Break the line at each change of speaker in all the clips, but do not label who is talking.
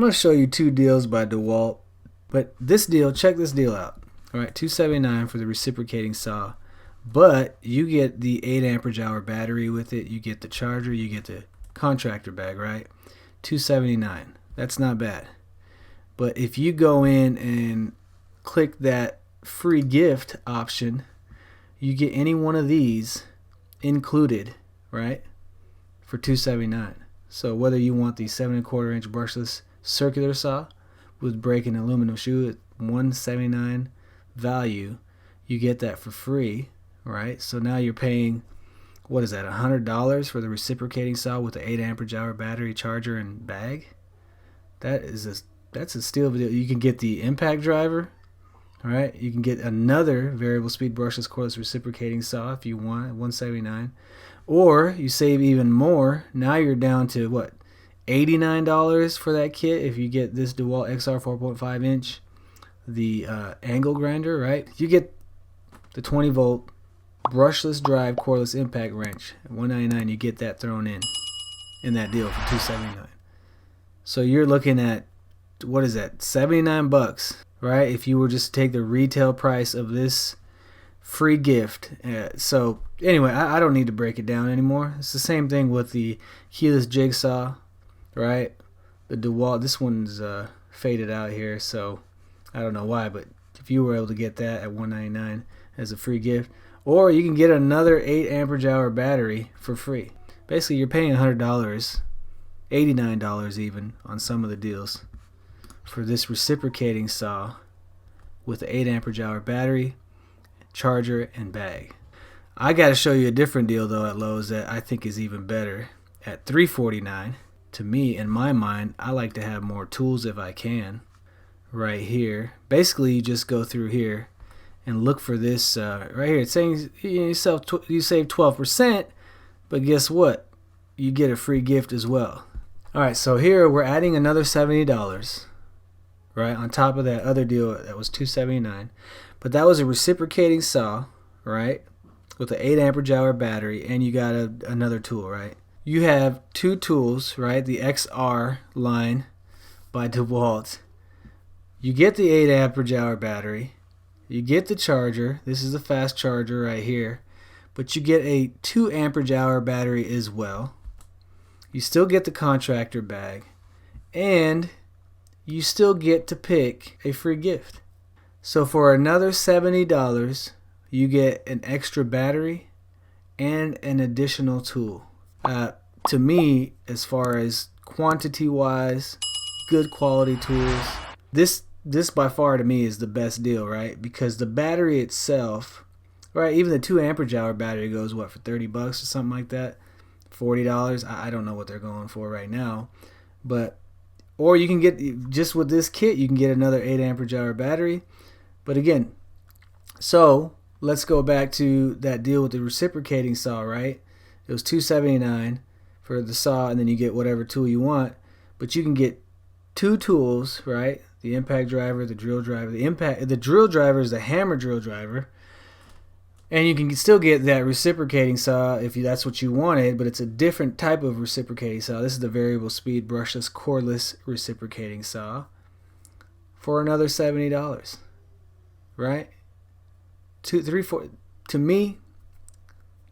going to show you two deals by DeWalt, but this deal, check this deal out. All right, $279 for the reciprocating saw, but you get the 8 amperage hour battery with it. You get the charger, you get the contractor bag, right? $279. That's not bad. But if you go in and click that free gift option, you get any one of these included, right, for $279. So whether you want the 7 1/4 inch brushless circular saw with brake and aluminum shoe at $179 value, you get that for free, right? So now you're paying, what is that, $100 for the reciprocating saw with the 8 amperage hour battery, charger, and bag. That's a steal of a deal. You can get the impact driver, all right? You can get another variable speed brushless cordless reciprocating saw if you want at $179. Or you save even more. Now you're down to what, $89 for that kit if you get this DeWalt XR 4.5 inch, the angle grinder, right? You get the 20 volt brushless drive cordless impact wrench at $199. You get that thrown in that deal for $279. So you're looking at, what is that, $79, right? If you were just to take the retail price of this free gift. So anyway, I don't need to break it down anymore. It's the same thing with the keyless jigsaw, right? The DeWalt, this one's faded out here, so I don't know why, but if you were able to get that at $199 as a free gift, or you can get another 8 amperage hour battery for free. Basically, you're paying $100, $89 even on some of the deals for this reciprocating saw with the 8 amperage hour battery, charger, and bag. I got to show you a different deal though at Lowe's that I think is even better at $349. To me, in my mind, I like to have more tools if I can. Right here, basically you just go through here and look for this right here. It's saying you save 12%, but guess what? You get a free gift as well. All right, so here we're adding another $70, right, on top of that other deal that was $279. But that was a reciprocating saw, right, with an 8 amperage hour battery, and you got another tool, right? You have two tools, right? The XR line by DeWalt. You get the 8 amperage hour battery. You get the charger. This is a fast charger right here. But you get a 2 amperage hour battery as well. You still get the contractor bag. And you still get to pick a free gift. So for another $70, you get an extra battery and an additional tool. To me, as far as quantity wise, good quality tools, this by far to me is the best deal, right? Because the battery itself, right, even the 2 amperage hour battery goes what, for $30 or something like that, $40. I don't know what they're going for right now, but or you can get, just with this kit, you can get another 8 amperage hour battery. But again, so let's go back to that deal with the reciprocating saw, right? It was $279 for the saw, and then you get whatever tool you want. But you can get two tools, right? The impact driver, the drill driver. The drill driver is the hammer drill driver, and you can still get that reciprocating saw if that's what you wanted, but it's a different type of reciprocating saw. This is the variable speed brushless cordless reciprocating saw for another $70, right? 2, 3, 4. To me,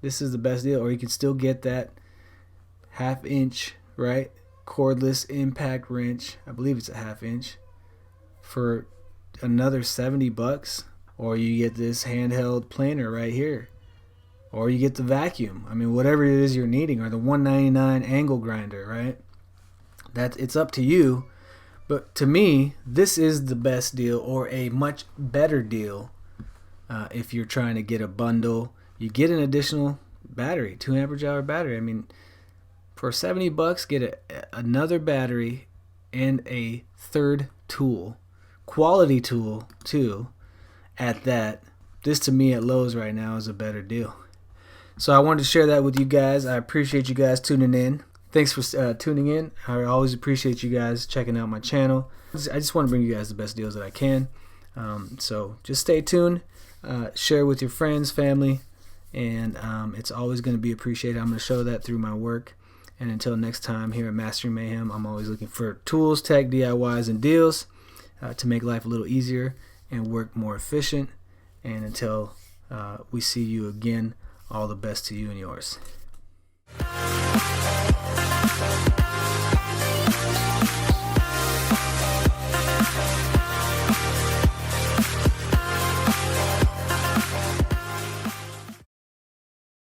this is the best deal. Or you can still get that 1/2 inch, right, cordless impact wrench. I believe it's a 1/2 inch for another $70. Or you get this handheld planer right here. Or you get the vacuum. I mean, whatever it is you're needing. Or the $199 angle grinder, right? It's up to you. But to me, this is the best deal, or a much better deal. If you're trying to get a bundle, you get an additional battery, 2 amperage hour battery. I mean, for $70, get another battery and a third tool, quality tool too. At that, this to me at Lowe's right now is a better deal. So I wanted to share that with you guys. I appreciate you guys tuning in. Thanks for tuning in. I always appreciate you guys checking out my channel. I just want to bring you guys the best deals that I can. So just stay tuned. Share with your friends, family, and it's always going to be appreciated. I'm going to show that through my work. And until next time, here at Mastering Mayhem, I'm always looking for tools, tech, DIYs, and deals to make life a little easier and work more efficient. And until we see you again, all the best to you and yours.